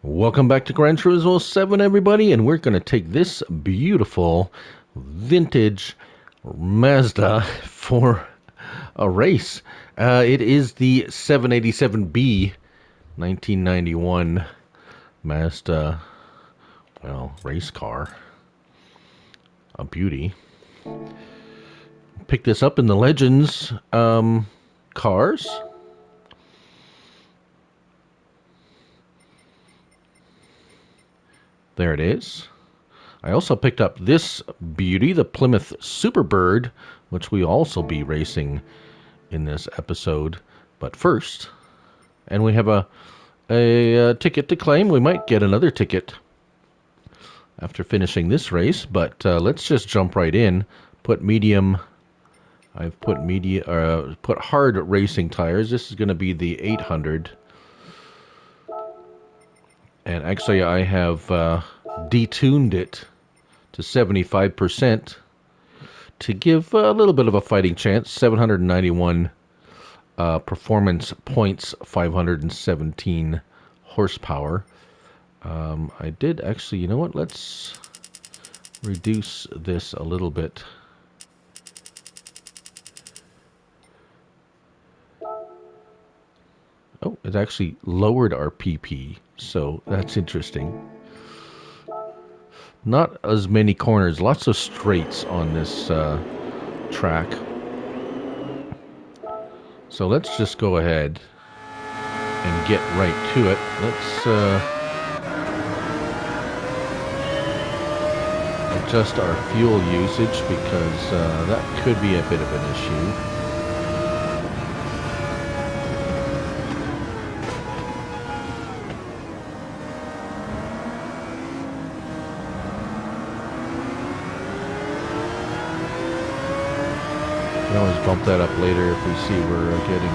Welcome back to Gran Turismo 7, everybody, and we're going to take this beautiful vintage Mazda for a race. It is the 787B 1991 Mazda, race car. A beauty. Picked this up in the Legends cars. There it is. I also picked up this beauty, the Plymouth Superbird, which we also be racing in this episode. But first, and we have a ticket to claim. We might get another ticket after finishing this race, but let's just jump right in. Put medium. I've put put hard racing tires. This is going to be the 800. And actually, I have detuned it to 75% to give a little bit of a fighting chance. 791 performance points, 517 horsepower. I did actually, you know what? Let's reduce this a little bit. Oh, it actually lowered our PP, so that's interesting. Not as many corners, lots of straights on this track. So let's just go ahead and get right to it. Let's adjust our fuel usage because that could be a bit of an issue. We can always bump that up later if we see we're getting...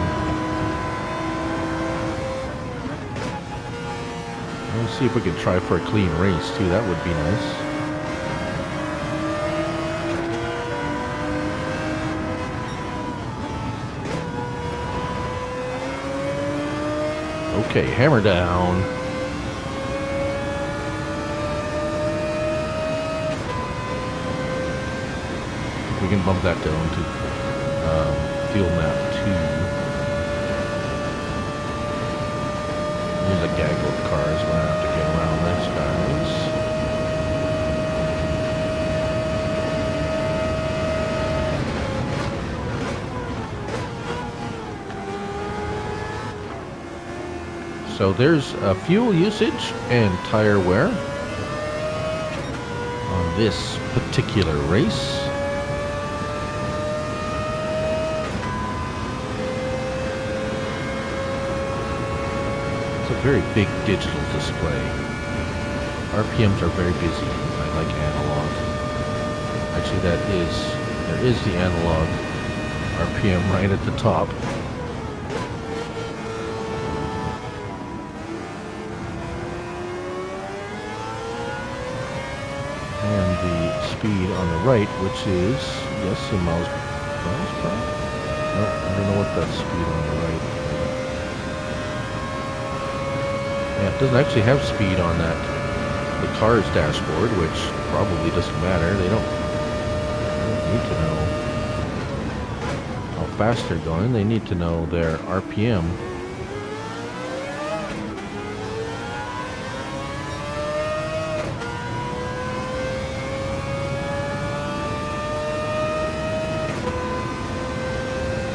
Let's see if we can try for a clean race too. That would be nice. Okay, hammer down. We can bump that down to field map 2. Here's a gaggle of cars. We're gonna have to get around this, guys. So there's fuel usage and tire wear on this particular race. Very big digital display. RPMs are very busy. I like analog. Actually, there is the analog RPM right at the top. And the speed on the right, which is, yes, in miles per hour. No, I don't know what that speed on the right. Yeah, it doesn't actually have speed on the car's dashboard, which probably doesn't matter. They don't need to know how fast they're going. They need to know their RPM.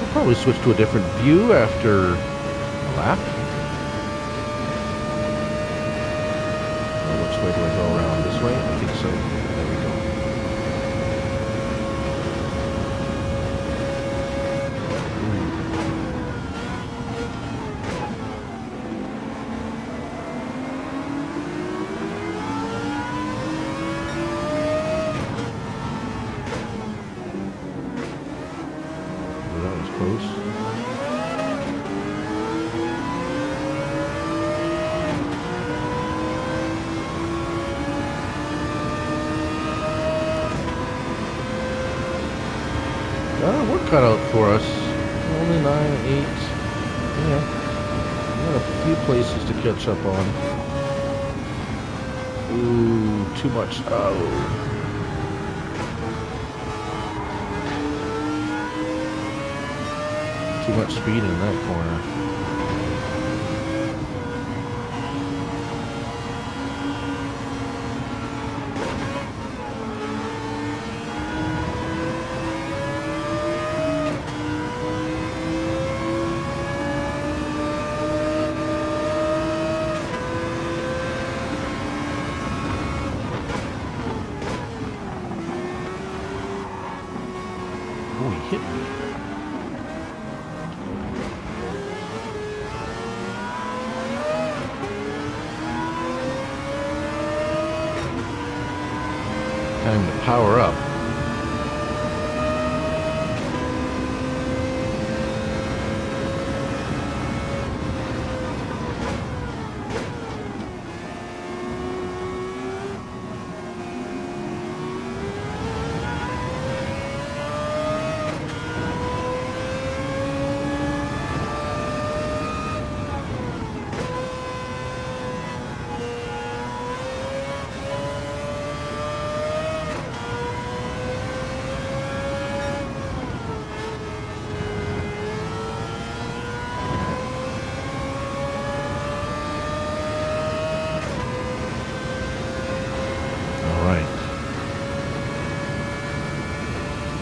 We'll probably switch to a different view after a lap. Which way do I go around? This way? I think so. There we go. Well, that was close. We're cut out for us. Only 9, 8. Yeah. We got a few places to catch up on. Ooh, too much. Oh. Too much speed in that corner. Oh, he hit me. Time to power up.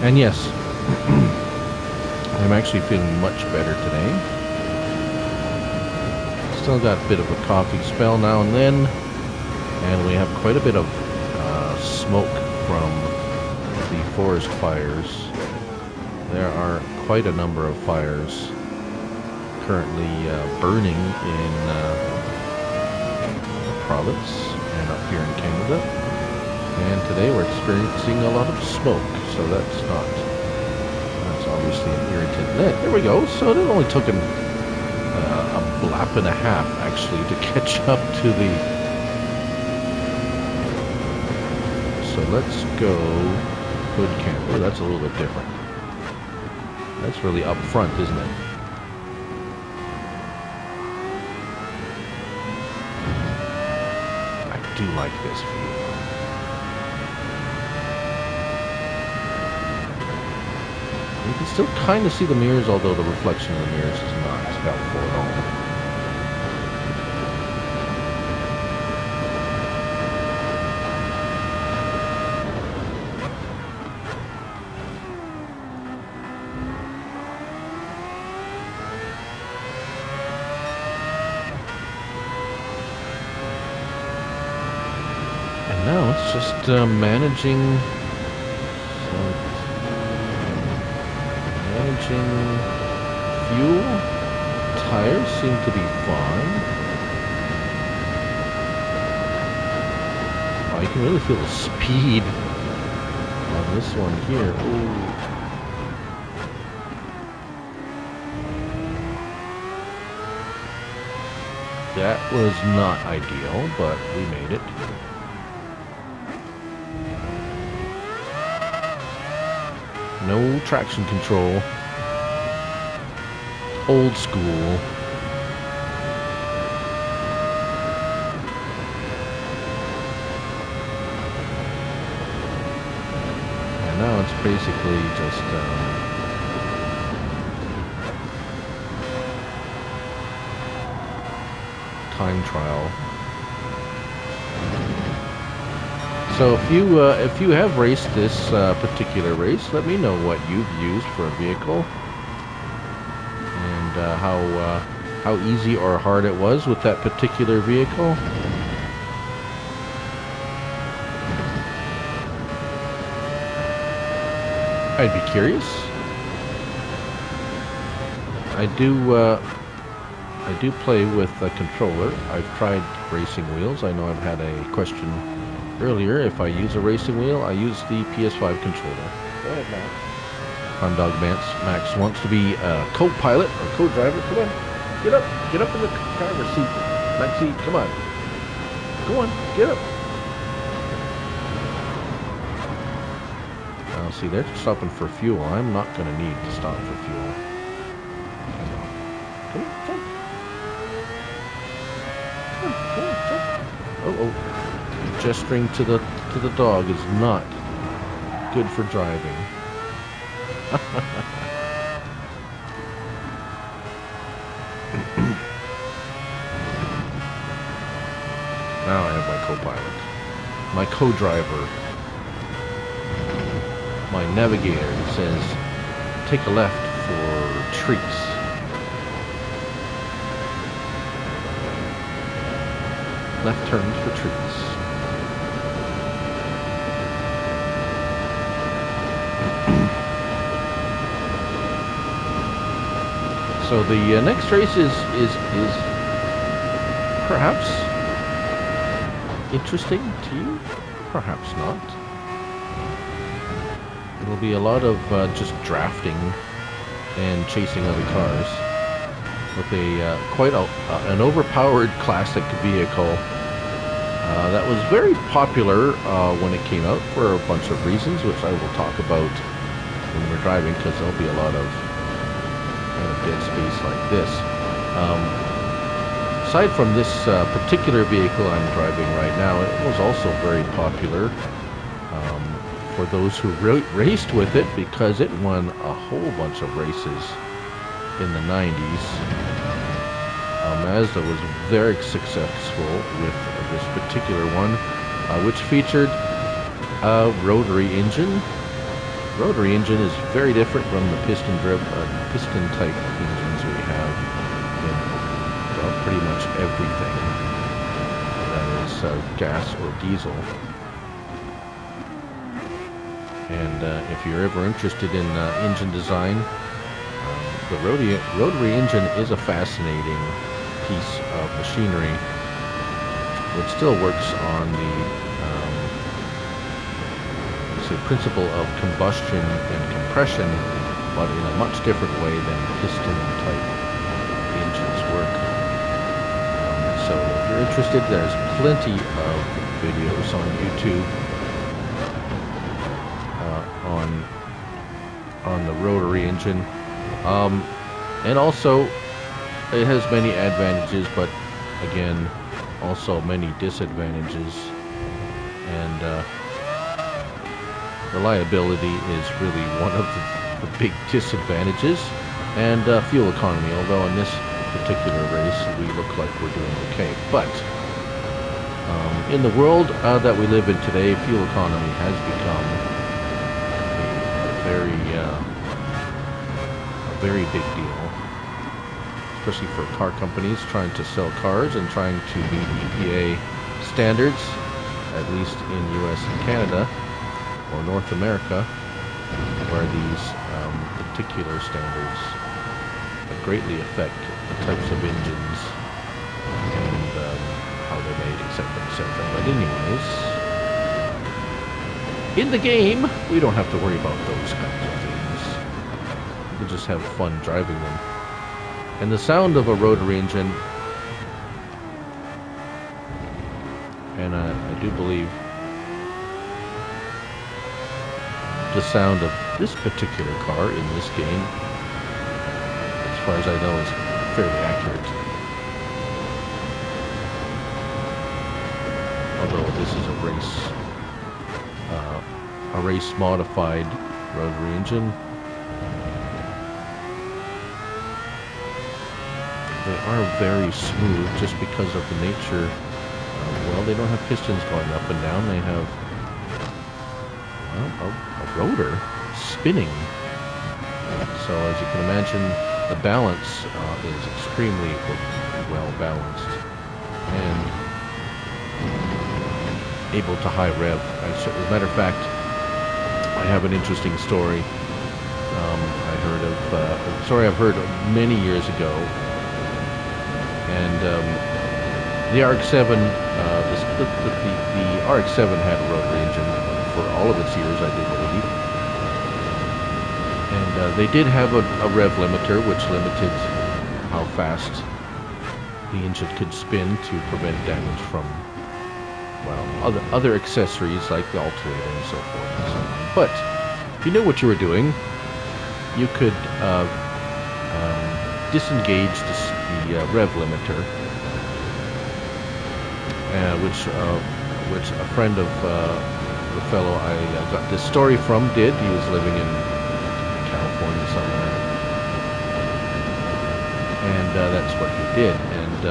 And yes, I'm actually feeling much better today. Still got a bit of a coughing spell now and then, and we have quite a bit of smoke from the forest fires. There are quite a number of fires currently burning in the province and up here in Canada. And today we're experiencing a lot of smoke, so that's obviously an irritant. There we go. So it only took a lap and a half actually to catch up to the. So let's go hood camper. That's a little bit different. That's really up front, isn't it? I do like this view. You can still kind of see the mirrors, although the reflection of the mirrors is not helpful at all. And now it's just managing fuel. Tires seem to be fine. Oh, you can really feel the speed on this one here. Ooh. That was not ideal, but we made it. No traction control. Old school. And now it's basically just time trial. So if you have raced this particular race, let me know what you've used for a vehicle. How easy or hard it was with that particular vehicle. I'd be curious. I do play with a controller. I've tried racing wheels. I know I've had a question earlier. If I use a racing wheel, I use the PS5 controller. Go ahead, Max. Dog Max wants to be a co-pilot or co-driver. Come on, get up in the driver's seat. Maxie, come on, go on, get up. See, they're stopping for fuel. I'm not going to need to stop for fuel. Come on, jump. Come on, jump. Oh. gesturing to the dog is not good for driving. Now I have my co-pilot, my co-driver, my navigator who says, take a left for trees. Left turns for trees. So the next race is perhaps interesting to you, perhaps not. It'll be a lot of just drafting and chasing other cars with a quite an overpowered classic vehicle that was very popular when it came out for a bunch of reasons, which I will talk about when we're driving, because there'll be a lot of dead space like this. Aside from this particular vehicle I'm driving right now, it was also very popular for those who raced with it, because it won a whole bunch of races in the 90s. Mazda was very successful with this particular one, which featured a rotary engine. Rotary engine is very different from the piston type engines we have in, well, pretty much everything that is gas or diesel. And if you're ever interested in engine design, the rotary engine is a fascinating piece of machinery, which still works on the principle of combustion and compression, but in a much different way than piston type engines work. So if you're interested, there's plenty of videos on YouTube on the rotary engine, and also it has many advantages, but again also many disadvantages, and reliability is really one of the big disadvantages, and fuel economy, although in this particular race we look like we're doing okay. But in the world that we live in today, fuel economy has become a very big deal, especially for car companies trying to sell cars and trying to meet EPA standards, at least in US and Canada, or North America, where these particular standards greatly affect the types of engines and how they're made, etc., etc. But anyways, in the game, we don't have to worry about those kinds of things. We can just have fun driving them. And the sound of a rotary engine, and I do believe the sound of this particular car in this game, as far as I know, is fairly accurate. Although this is a race modified rotary engine. They are very smooth just because of the nature. Well, they don't have pistons going up and down. They have a rotor spinning. So as you can imagine, the balance is extremely well balanced and able to high rev. As a matter of fact, I have an interesting story. I heard of a story I've heard many years ago, and the RX-7, the RX-7 had a rotary engine for all of its years, I do believe. And they did have a rev limiter, which limited how fast the engine could spin to prevent damage from, well, other accessories like the alternator and so forth and so on. But if you knew what you were doing, you could disengage the rev limiter, which which a friend of the fellow I got this story from did. He was living in California somewhere, and that's what he did. And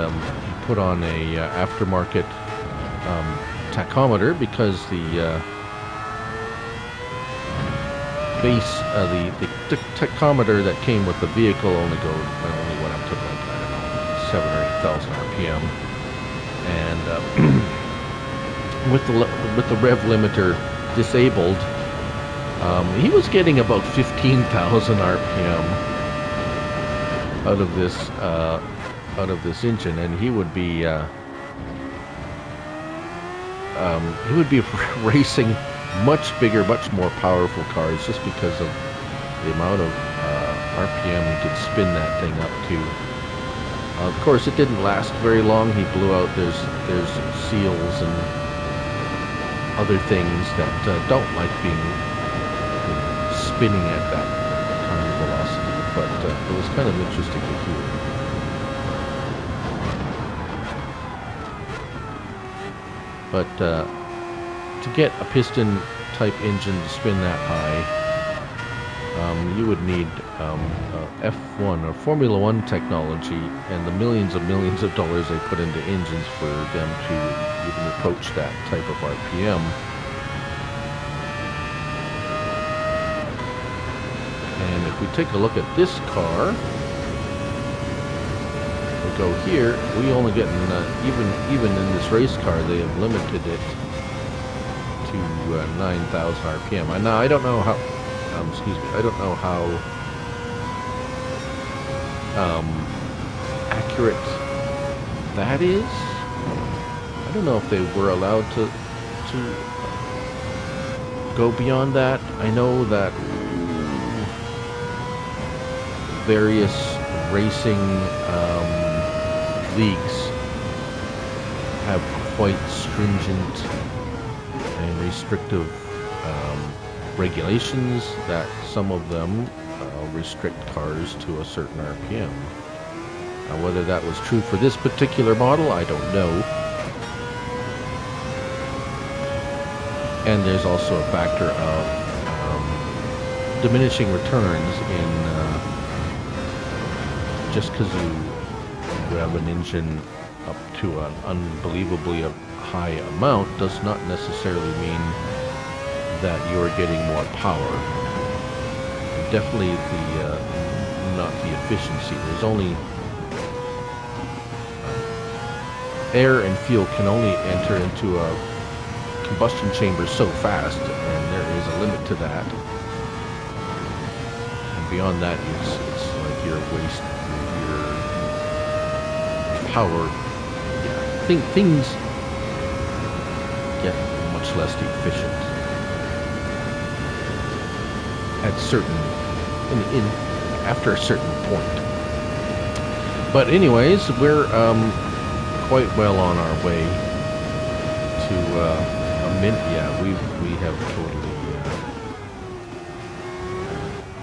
he put on a aftermarket tachometer because the base, the tachometer that came with the vehicle only went up to like, I don't know, 7,000 or 8,000 RPM, and with the rev limiter disabled, he was getting about 15,000 RPM out of this engine, and he would be racing much bigger, much more powerful cars just because of the amount of RPM he could spin that thing up to. Of course, it didn't last very long. He blew out. There's seals and other things that don't like being spinning at that kind of velocity. But it was kind of interesting to hear. But to get a piston-type engine to spin that high, you would need F1 or Formula One technology and the millions of dollars they put into engines for them to even approach that type of RPM. And if we take a look at this car, we go here, we only get even in this race car, they have limited it to 9,000 RPM. Now I don't know how. I don't know how accurate that is. I don't know if they were allowed to go beyond that. I know that various racing leagues have quite stringent and restrictive regulations, that some of them restrict cars to a certain RPM. Now, whether that was true for this particular model, I don't know. And there's also a factor of diminishing returns in just because you have an engine up to an unbelievably high amount does not necessarily mean that you're getting more power. Definitely not the efficiency. There's only air and fuel can only enter into a combustion chamber so fast, and there is a limit to that. And beyond that, it's like your waste, your power. Yeah, things get much less efficient at after a certain point. But anyways, we're quite well on our way to a mint. Yeah, we have totally.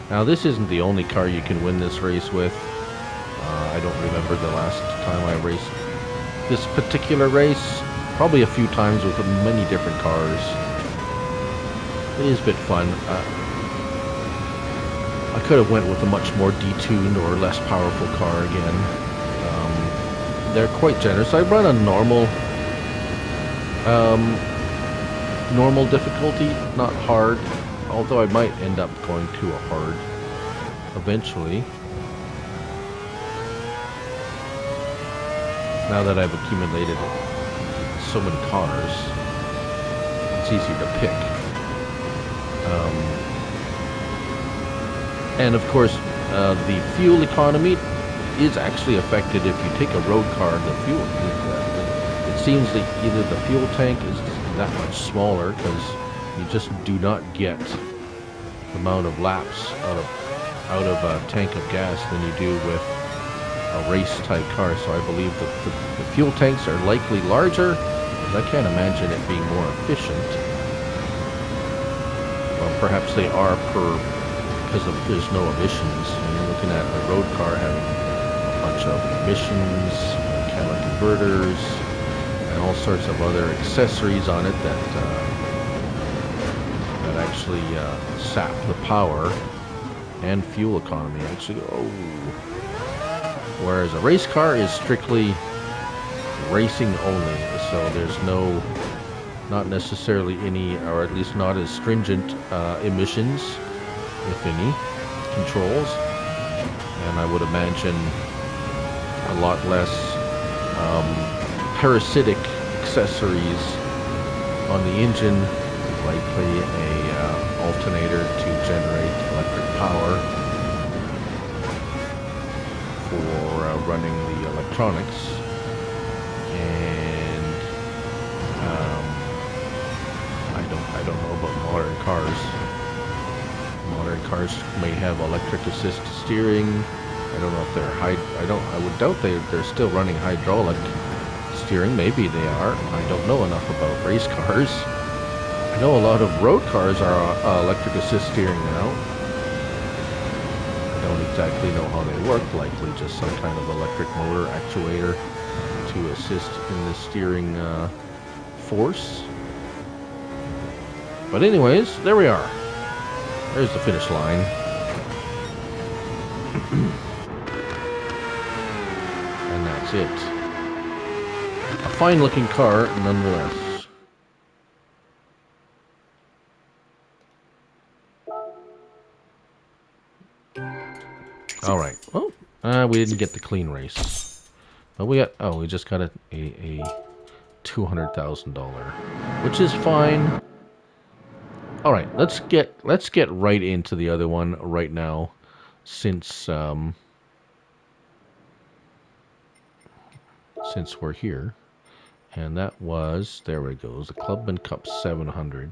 Now this isn't the only car you can win this race with. I don't remember the last time I raced this particular race. Probably a few times with many different cars. It is a bit fun. I could have went with a much more detuned or less powerful car again. They're quite generous. I run a normal difficulty, not hard, although I might end up going to a hard eventually. Now that I've accumulated so many cars, it's easier to pick. And of course, the fuel economy is actually affected if you take a road car. The fuel, it seems that either the fuel tank is that much smaller because you just do not get the amount of laps out of a tank of gas than you do with a race type car. So I believe that the fuel tanks are likely larger, because I can't imagine it being more efficient. Well, perhaps they are because there's no emissions. And you're looking at a road car having a bunch of emissions, catalytic converters, and all sorts of other accessories on it that actually sap the power and fuel economy. Actually, whereas a race car is strictly racing only, so there's not necessarily any, or at least not as stringent emissions, if any, controls, and I would imagine a lot less parasitic accessories on the engine, likely a alternator to generate electric power for running the electronics, and I don't know about modern cars. Modern cars may have electric assist steering. I don't know if they're I would doubt they're still running hydraulic steering. Maybe they are. I don't know enough about race cars. I know a lot of road cars are electric assist steering now. I don't exactly know how they work. Likely just some kind of electric motor actuator to assist in the steering force. But anyways, there we are. There's the finish line. And that's it. A fine looking car nonetheless. Alright, well, we didn't get the clean race. But we just got a $200,000, which is fine. Alright, let's get right into the other one right now, since we're here. And that was, there it goes, the Clubman Cup 700.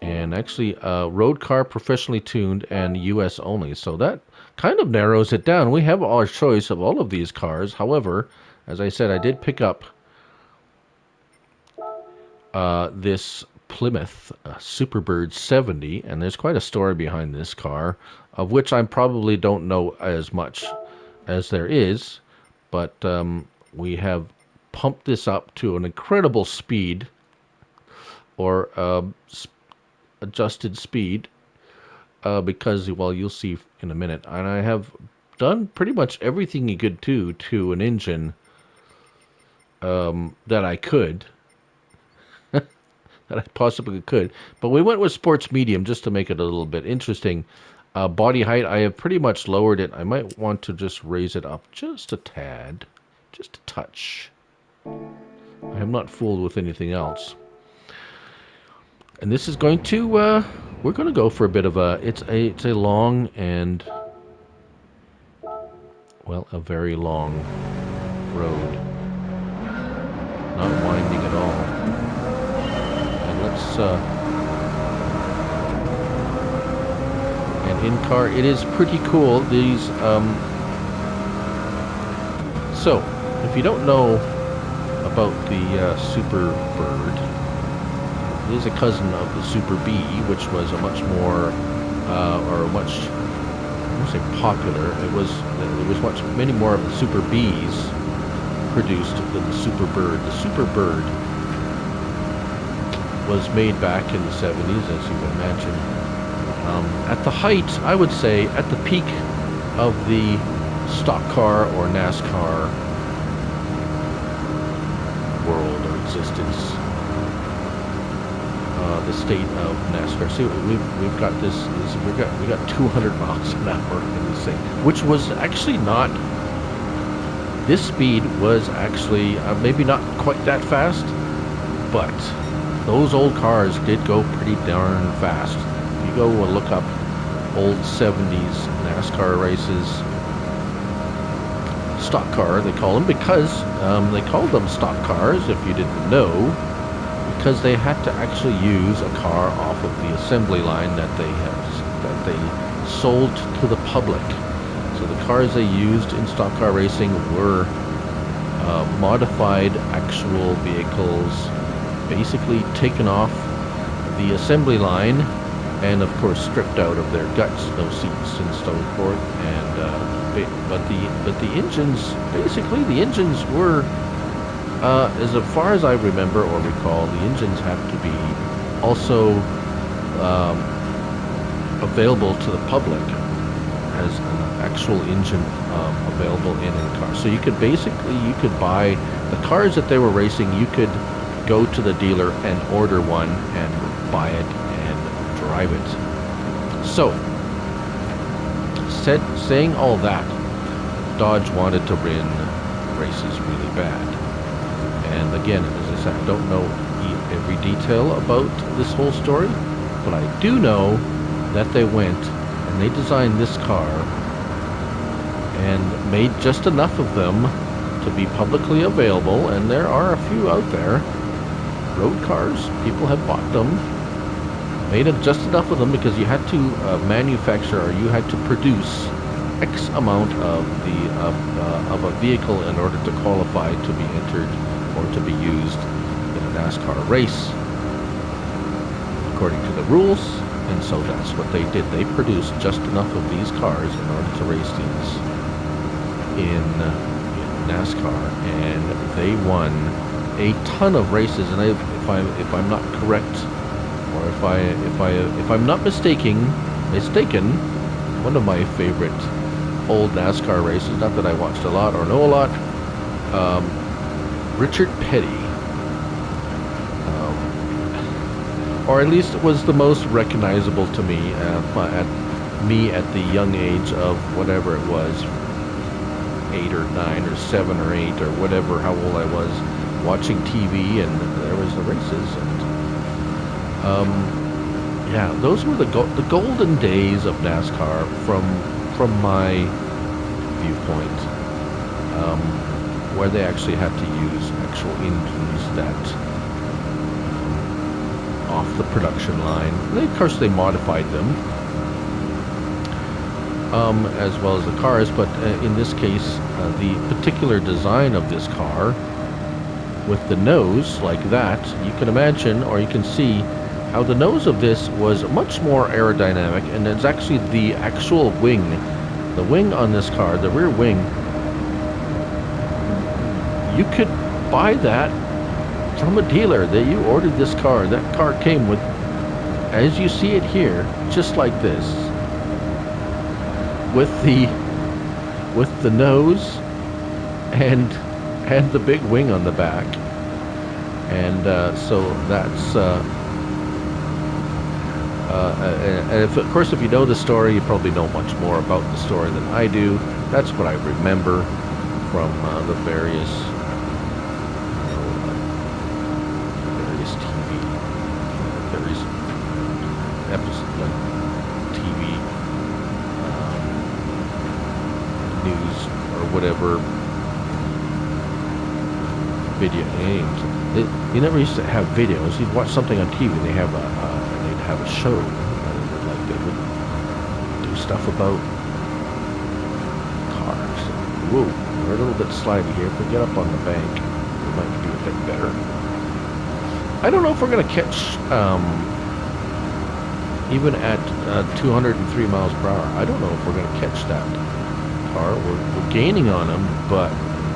And actually, road car, professionally tuned, and US only. So that kind of narrows it down. We have our choice of all of these cars. However, as I said, I did pick up this Plymouth Superbird 70, and there's quite a story behind this car, of which I probably don't know as much as there is, but we have pumped this up to an incredible speed, or adjusted speed, because, well, you'll see in a minute, and I have done pretty much everything you could do to an engine that I could, that I possibly could, but we went with sports medium just to make it a little bit interesting. Body height, I have pretty much lowered it. I might want to just raise it up just a tad, just a touch. I have not fooled with anything else. And this is going to, we're going to go for a bit of a, it's a long and, well, a very long road. Not winding at all. And let's, and in car, it is pretty cool. These, so, if you don't know about the Superbird, it is a cousin of the Super B, which was a much more, or much, I won't say popular. It was many more of the Super Bs produced than the Superbird. The Superbird was made back in the 70s, as you can imagine. At the height, I would say, at the peak of the stock car or NASCAR world or existence. The state of NASCAR. See, we've got this we got 200 miles an hour in this thing, which was actually not. This speed was actually maybe not quite that fast, but those old cars did go pretty darn fast. If you go and look up old 70s NASCAR races, stock car they call them, because they called them stock cars, if you didn't know, because they had to actually use a car off of the assembly line that they sold to the public. So the cars they used in stock car racing were modified actual vehicles, basically taken off the assembly line, and of course stripped out of their guts, no seats and so forth. And but the engines, basically the engines were As far as I remember or recall, the engines have to be also um, available to the public as an actual engine available in a car. So you could buy the cars that they were racing. You could go to the dealer and order one and buy it and drive it. So, saying all that, Dodge wanted to win races really bad. And again, as I said, I don't know every detail about this whole story, but I do know that they went and they designed this car and made just enough of them to be publicly available, and there are a few out there. Road cars, people have bought them. Made just enough of them because you had to manufacture, or you had to produce X amount of a vehicle in order to qualify to be entered or to be used in a NASCAR race according to the rules. And so that's what they did. They produced just enough of these cars in order to race these in NASCAR, and they won a ton of races. And if I'm not correct, or if I'm not mistaken, one of my favorite old NASCAR races, not that I watched a lot or know a lot, Richard Petty, or at least it was the most recognizable to me at the young age of whatever it was, 8 or 9 or 7 or 8 or whatever, how old I was, watching TV, and there was the races. And yeah, those were the golden days of NASCAR from my viewpoint, where they actually had to use actual engines that off the production line. Of course, they modified them, as well as the cars. But in this case, the particular design of this car, with the nose like that, you can imagine, or you can see how the nose of this was much more aerodynamic, and it's actually the actual wing. The wing on this car, the rear wing, you could buy that from a dealer that you ordered this car. That car came with, as you see it here, just like this, with the nose and the big wing on the back. And so that's and of course, if you know the story, you probably know much more about the story than I do. That's what I remember from the various TV, various episodes, like TV news or whatever video games. You never used to have videos. You'd watch something on TV. They'd have a show. They would do stuff about cars. Whoa, we're a little bit slimy here. If we get up on the bank, we might do a bit better. I don't know if we're going to catch, even at 203 miles per hour, I don't know if we're going to catch that car. We're gaining on them, but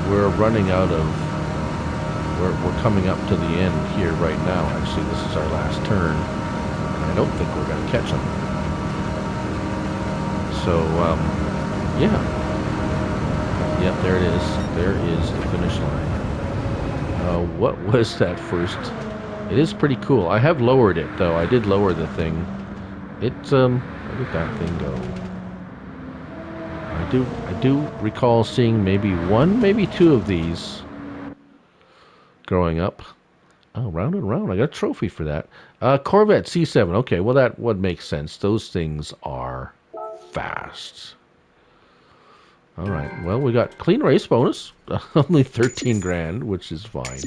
we're running out of, we're coming up to the end here right now. Actually, this is our last turn. I don't think we're going to catch them. So, yeah. Yep, there it is. There is the finish line. What was that first? It is pretty cool. I have lowered it, though. I did lower the thing. Where did that thing go? I do recall seeing maybe one, maybe two of these growing up. Oh, round and round. I got a trophy for that. Corvette C7. Okay, well, that would make sense. Those things are fast. All right. Well, we got clean race bonus. Only 13 grand, which is fine.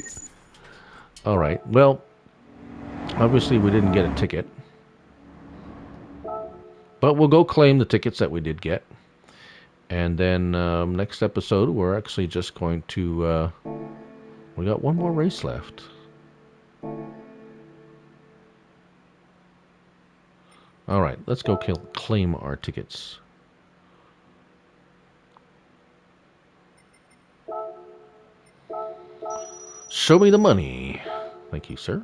All right. Well, obviously we didn't get a ticket. But we'll go claim the tickets that we did get. And then next episode, we're actually just going to... we got one more race left. All right, let's go claim our tickets. show me the money. Thank you, sir.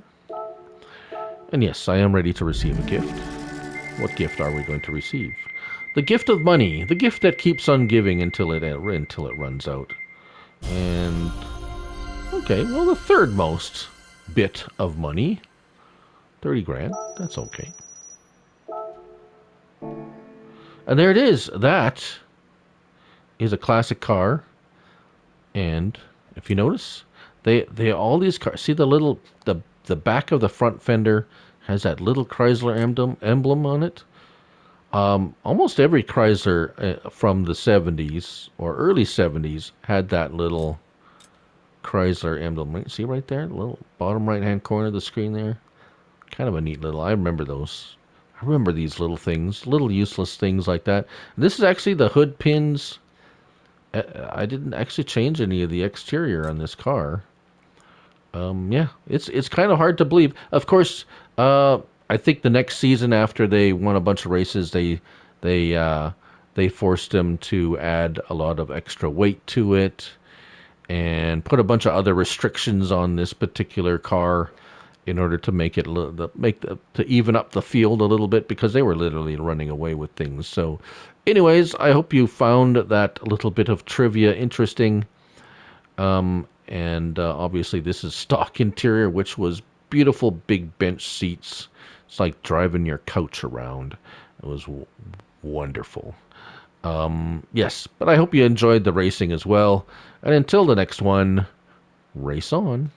And yes, I am ready to receive a gift. What gift are we going to receive? The gift of money. The gift that keeps on giving until it runs out. And okay, well, the third most bit of money, 30 grand. That's okay. And there it is. That is a classic car. And if you notice, they all these cars. See the back of the front fender has that little Chrysler emblem on it. Almost every Chrysler from the 70s or early 70s had that little Chrysler emblem. Right? See right there, little bottom right hand corner of the screen there. Kind of a neat little. I remember those. I remember these little things, little useless things like that. This is actually the hood pins. I didn't actually change any of the exterior on this car. Yeah, it's kind of hard to believe. Of course, I think the next season after they won a bunch of races, they they forced them to add a lot of extra weight to it and put a bunch of other restrictions on this particular car in order to make it to even up the field a little bit because they were literally running away with things. So, anyways, I hope you found that little bit of trivia interesting. And obviously, this is stock interior, which was beautiful big bench seats. It's like driving your couch around. It was wonderful. Yes, but I hope you enjoyed the racing as well. And until the next one, race on.